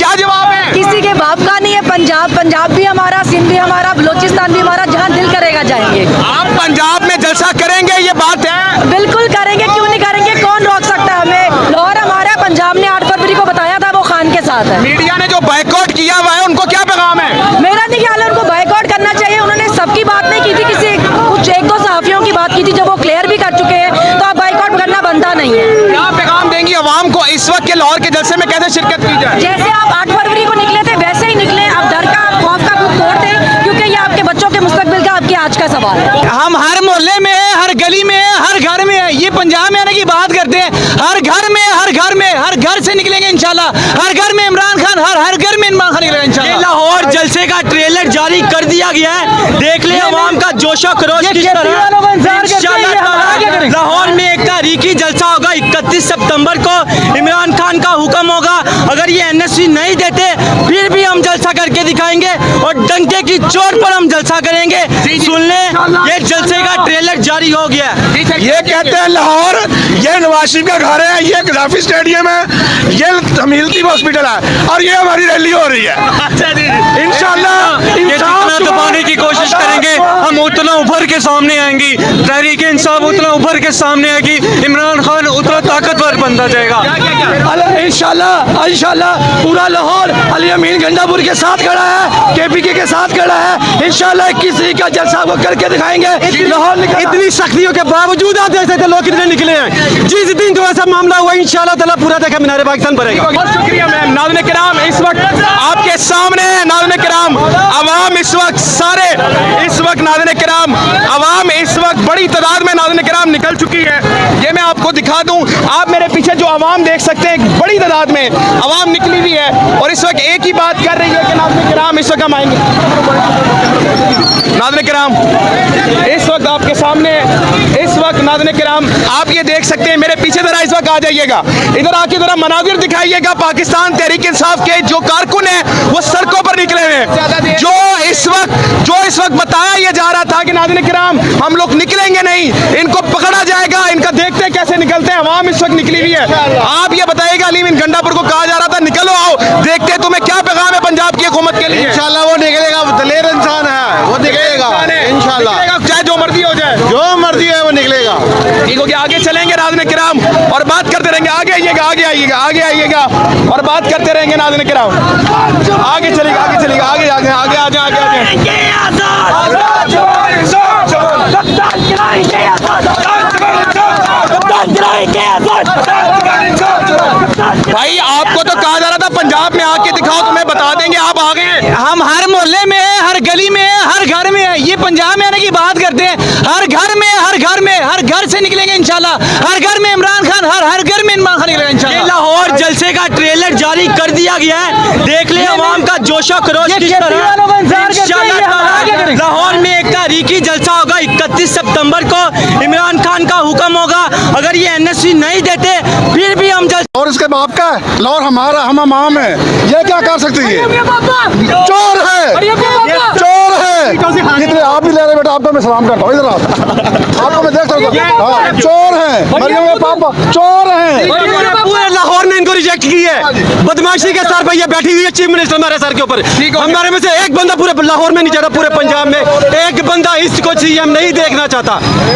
क्या जवाब है? किसी के बाप का नहीं है। पंजाब भी हमारा, सिंध भी हमारा, बलोचिस्तान भी हमारा, जहाँ दिल करेगा जाएंगे। आप पंजाब में जलसा करेंगे, ये बात है? बिल्कुल करेंगे, क्यों नहीं करेंगे? कौन रोक सकता है हमें? लाहौर हमारा, पंजाब ने 8 फरवरी को बताया था वो खान के साथ है। मीडिया ने जो बाइकआउट किया हुआ है उनको क्या पैगाम है? मेरा नहीं ख्याल है उनको बाइकआउट करना चाहिए। उन्होंने सबकी बात नहीं की थी, किसी कुछ 1-2 सहाफियों की बात की थी, जब वो क्लियर भी कर चुके हैं तो अब बाइकआउट करना बनता नहीं है। क्या पैगाम देंगी आवाम को इस वक्त के लाहौर के जलसे में कैसे शिरकत की जाए? जैसे आप 8 फरवरी को निकले थे वैसे ही निकले। आप डर का, आप खौफ का कुछ तोड़ते, क्योंकि ये आपके बच्चों के मुस्तकबिल का, आपकी आज का सवाल है। हम हर मोहल्ले में है, हर गली में है, हर घर में है। ये पंजाब में आने की बात करते हैं, हर घर में, हर घर में, हर घर से निकलेंगे इंशाल्लाह। हर घर में इमरान खान, हर घर में इमरान खान निकलेगा इंशाल्लाह। लाहौर जलसे का ट्रेलर जारी कर दिया गया है, देख ले अवाम का जोशो खरोश किस तरह। लाहौर में एक तारीखी जलसा होगा 31 सितंबर को, इमरान खान का हुक्म होगा। अगर ये NSC नहीं देते फिर भी हम जलसा करके दिखाएंगे और डंके की चोट पर हम जलसा करेंगे। सुन ले, ये जलसे का ट्रेलर जारी हो गया। ये कहते हैं लाहौर, ये नवाज शरीफ का घर है, ये गद्दाफी स्टेडियम है, ये हमीलती हॉस्पिटल है और ये हमारी रैली हो रही है। इंशाल्लाह जितना दबाने की कोशिश करेंगे हम उतना उभर के सामने आएंगी। तहरीक इंसाफ उतना उभर के सामने आएगी, इमरान खान उतना ताकतवर बनता जाएगा। इंशाल्लाह पूरा लाहौर अली अमीन गंडापुर के साथ खड़ा है, KPK के साथ खड़ा है। इंशाल्लाह 21 तारीख का जलसा वो करके दिखाएंगे। लाहौर इतनी सख्तियों के बावजूद आप देख सकते लोग कितने निकले हैं। जिस दिन जो ऐसा मामला हुआ इंशाल्लाह ताला पूरा देखा मीनार पाकिस्तान भरेगा। बहुत शुक्रिया मैम। नाज़रीन किराम, इस वक्त आपके सामने है नाज़रीन किराम, अवाम इस वक्त सारे, इस वक्त नाज़रीन किराम, अवाम इस वक्त बड़ी तादाद में नाज़रीन किराम निकल चुकी है। ये मैं आपको दिखा दूं, आप मेरे पीछे जो अवाम देख सकते हैं, बड़ी तादाद में अवाम निकली हुई है और इस वक्त एक ही बात कर रही है कि नाज़रीन किराम इस वक्त हम आएंगे। नाज़रीन किराम, इस वक्त आपके सामने, इस वक्त नाज़रीन किराम आप ये देख सकते हैं, मेरे पीछे जरा इस वक्त आ जाइएगा, इधर आके जरा मनाजिर दिखाइएगा। पाकिस्तान तहरीक इंसाफ के जो कारकुन हैं वो सड़कों पर निकले हुए हैं। जो इस वक्त बताया ये जा रहा था कि नाज़रीन किराम हम लोग निकलेंगे नहीं, इनको पकड़ा जाएगा, इनका देखते हैं कैसे निकलते हैं। अवाम इस वक्त निकली हुई है। आप ये बताइएगा, अली अमीन गंडापुर को कहा जा रहा था निकलो आओ, देखते हैं तुम्हें क्या पैगाम है पंजाब की हुकूमत के लिए। इंशाल्लाह वो निकलेगा, दलेर इंसान है, वो निकलेगा इंशाल्लाह, चाहे जो मर्जी हो जाए, जो मर्जी है वो निकलेगा। ठीक हो गया। आगे चलेंगे नाज़रीन किराम और बात करते रहेंगे। आगे आइएगा, आगे आइएगा, आगे आइएगा और बात करते रहेंगे नाज़रीन किराम। आगे चलेगा, आगे चलेगा, आगे आगे आगे आ जाए, आगे आ जाए। भाई आपको तो कहा जा रहा था पंजाब में आके दिखाओ, तुम्हें बता देंगे, आप आ गए। हम हर मोहल्ले में है, हर गली में है, हर घर में है। ये पंजाब में आने की बात करते हैं, हर घर में, हर घर में, हर घर से निकलेंगे इंशाल्लाह। हर घर में इमरान खान, हर घर में इमरान खान निकलेगा इंशाल्लाह। लाहौर जलसे का ट्रेलर जारी कर दिया गया है, देख ले अवाम का जोशो खरोश किस तरह। लाहौर में एक तारीखी जलसा होगा 31 सितंबर को, इमरान खान का हुक्म होगा। अगर ये NSC नहीं देते फिर भी हम और इसके बाप का है, लाहौर हमारा, हम अमाम है, ये क्या कर सकते हैं? चोर है, चोर है। कितने आप भी ले रहे बेटा, आपको मैं सलाम करता हूँ, इधर आपको मैं देख सकता हूँ। चोर है, मरियम के पापा चोर है। पूरे लाहौर ने इनको रिजेक्ट की है, बदमाशी के सर पर ये बैठी हुई है चीफ मिनिस्टर हमारे सर के ऊपर। हमारे में से एक बंदा पूरे लाहौर में नहीं चाहता, पूरे पंजाब में एक बंदा इसको CM नहीं देखना चाहता।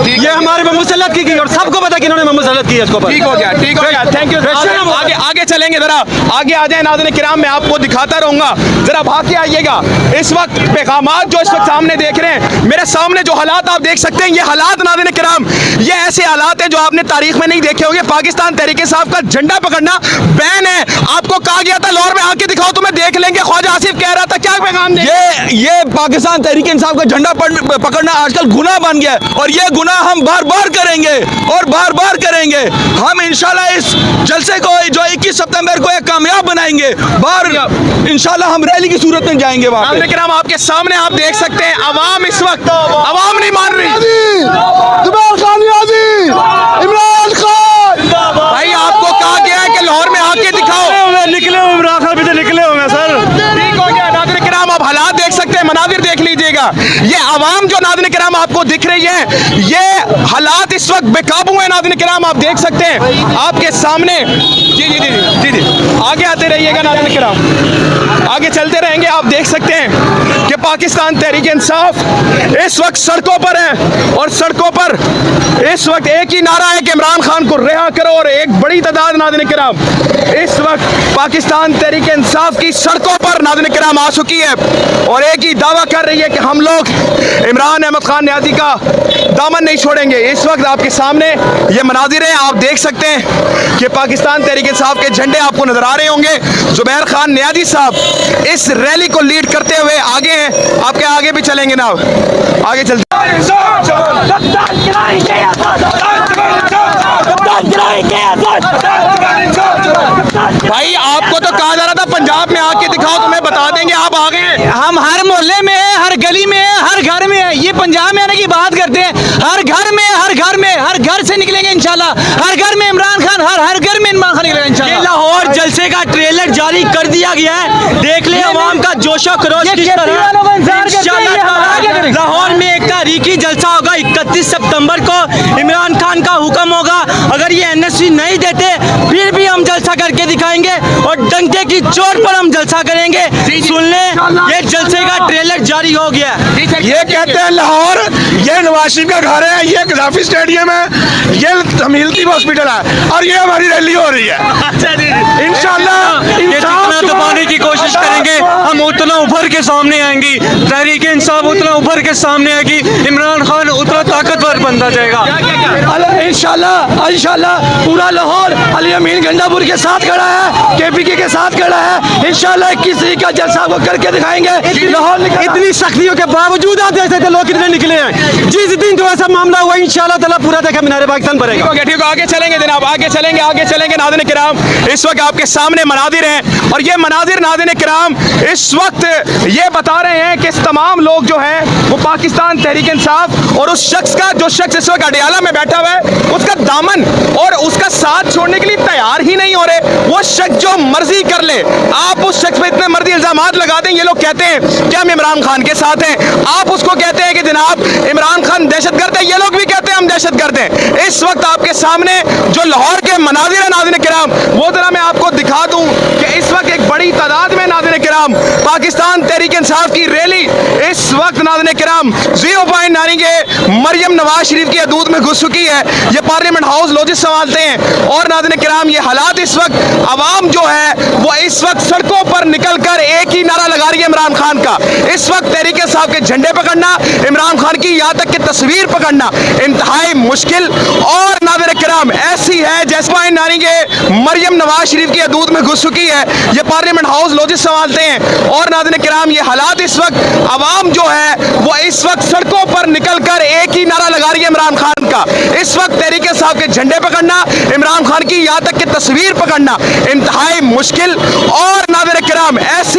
ये हमारे में मुसल्लत की गई और सबको पता कि इन्होंने मुसल्लत की है इसको। ठीक हो गया, ठीक हो गया, थैंक यू। आगे आगे चलेंगे, जरा आगे आ जाए नाज़रीन किराम, मैं आपको दिखाता रहूंगा, जरा भाग के आइएगा। इस वक्त पैगामात जो इस वक्त सामने देख रहे हैं, मेरे सामने जो हालात आप देख सकते हैं, ये हालात नाज़रीन किराम, ये ऐसे हालात हैं जो आपने तारीख में नहीं देखे होंगे। पाकिस्तान तहरीक इंसाफ का झंडा पकड़ना बैन है। आपको कहा गया था लाहौर में आके दिखाओ, तुम्हें देख लेंगे। ख्वाजा आसिफ कह रहा था, क्या पैगाम दे? ये पाकिस्तान तहरीक इंसाफ का झंडा पकड़ना आजकल गुनाह बन गया है और ये गुनाह हम बार बार करेंगे और बार बार करेंगे। हम इंशाल्लाह इस जलसे को जो 21 सितंबर को एक कामयाब बनाएंगे। बार इंशाल्लाह हम रैली की सूरत में जाएंगे वहाँ पे। किराम आपके सामने आप देख सकते हैं, अवाम इस वक्त, अवाम नहीं मान रही। इमरान खान भाई आपको कहा गया है कि लाहौर में आके दिखाओ। निकले हुए इमरान खान भी तो निकले हुए हैं सर। ठीक हो गया नाज़रीन किराम, आप हालात देख सकते हैं, मनाजिर देख लीजिएगा। जाएगा। ये आवाम जो नाज़रीन किराम आपको दिख रही है, ये हालात इस वक्त बेकाबू है नाज़रीन किराम, आप देख सकते हैं आपके सामने। जी जी जी जी जी आगे आते रहिएगा नाज़रीन किराम, आगे चलते रहेंगे। आप देख सकते हैं कि पाकिस्तान तहरीक इंसाफ इस वक्त सड़कों पर है और सड़कों पर इस वक्त एक ही नारा है कि इमरान खान को रिहा करो, और एक बड़ी तादाद नाज़रीन किराम इस वक्त पाकिस्तान तहरीक इंसाफ की सड़कों पर नाज़रीन किराम आ चुकी है और एक ही दावा कर रही है कि हम लोग इमरान अहमद खान नियाज़ी का दामन नहीं छोड़ेंगे। इस वक्त आपके सामने ये मनाजिर हैं, आप देख सकते हैं कि पाकिस्तान तहरीक इंसाफ के झंडे आपको नजर आ रहे होंगे। जुबैर खान नियाज़ी साहब इस रैली को लीड करते हुए आगे हैं, आपके आगे भी चलेंगे ना, आगे चलते। भाई आपको तो कहा जा रहा था पंजाब में आके दिखाओ, तुम्हें बता देंगे, आप आ गए हैं। हम हर मोहल्ले में है, हर गली में है, हर घर में है। ये पंजाब में आने की बात करते हैं, हर घर में, हर घर में, हर घर से निकलेंगे इंशाल्लाह। हर घर में इमरान खान, हर घर में इमरान खान निकलेगा इंशाल्लाह। ये लाहौर जलसे का ट्रेलर जारी कर दिया गया है, देख ले अवाम का जोशो खरोश किस तरह। इंशाल्लाह लाहौर में एक तारीखी जलसा होगा 31 सितंबर को, इमरान खान का हुक्म होगा। अगर ये NSC नहीं देते फिर भी हम जलसा करके दिखाएंगे और डंके की चोट पर हम जलसा करेंगे। सुन ले, ये जलसे का ट्रेलर जारी हो गया। ये कहते हैं लाहौर, ये नवाज शरीफ का घर है, ये गद्दाफी स्टेडियम है, ये तमीलती हॉस्पिटल है और ये हमारी रैली हो रही है। इंशाल्लाह जितना दबाने की कोशिश करेंगे हम उतना उभर के सामने आएंगी, तहरीक इंसाफ उतना उभर के सामने आएगी, इमरान खान उतना ताकतवर बनता जाएगा। इंशाल्लाह पूरा लाहौर अली अमीन गंडापुर के साथ खड़ा है, KPK के साथ खड़ा है। इंशाल्लाह 21 का जलसा को करके दिखाएंगे। लाहौर इतनी सख्तियों के बावजूद आप देख सकते लोग कितने निकले हैं। जिस दिन जो ऐसा मामला हुआ इंशाल्लाह ताला पूरा देखा मीनार पाकिस्तान भरेगा। ठीक है, आगे चलेंगे जनाब, आगे चलेंगे नाज़रीन किराम। इस वक्त आपके सामने मनाजिर हैं और ये मनाजिर नाज़रीन किराम इस वक्त ये बता रहे हैं कि तमाम लोग जो हैं वो पाकिस्तान तहरीक इंसाफ और उस शख्स का, जो शख्स इस वक्त अडियाला में बैठा हुआ है, उसका दामन और उसका साथ छोड़ने के लिए तैयार ही नहीं हो रहे। वो शख्स जो मर्जी कर ले, आप उस शख्स पे इतने मर्जी इल्जामात लगा दें, ये लोग कहते हैं कि हम इमरान खान के साथ हैं। आप उसको कहते हैं कि जनाब इमरान खान दहशतगर्द है, ये लोग भी कहते हैं हम दहशतगर्द हैं। इस वक्त आपके सामने जो लाहौर के मनाजिर है नाज़रीन किराम, वो जरा मैं आपको दिखा दूं कि इस वक्त एक बड़ी तादाद में नाज़रीन किराम पाकिस्तान तहरीक इंसाफ की रैली इस वक्त नाज़रीन किराम 0 पॉइंट यानी कि मरियम नवाज शरीफ की हदूद में घुस चुकी है। ये पार्लियामेंट हाउस लॉजिस्ट संभालते हैं और नाज़रीन किराम ये हालात इस वक्त आवाम जो है वो इस वक्त सड़कों पर निकल कर एक ही नारा लगा रही है इमरान खान का। इस वक्त तहरीक इंसाफ के झंडे पकड़ना, इमरान खान की यहाँ तक की तस्वीर पकड़ना इंतहाई मुश्किल और नाज़रीन किराम ऐसी है जैसे नानी के मरियम नवाज शरीफ की हदूद में घुस चुकी है। ये पार्लियामेंट हाउस लॉजिस्ट संभालते हैं और नाज़रीन किराम ये हालात इस वक्त आवाम जो है वो इस वक्त सड़कों पर निकल कर एक ही नारा लगा रही है इमरान खान का। इस वक्त तहरीक इंसाफ के झंडे पकड़ना, इमरान खान की यहाँ तक की तस्वीर पकड़ना इंतहाई मुश्किल और नाज़रीन किराम ऐसी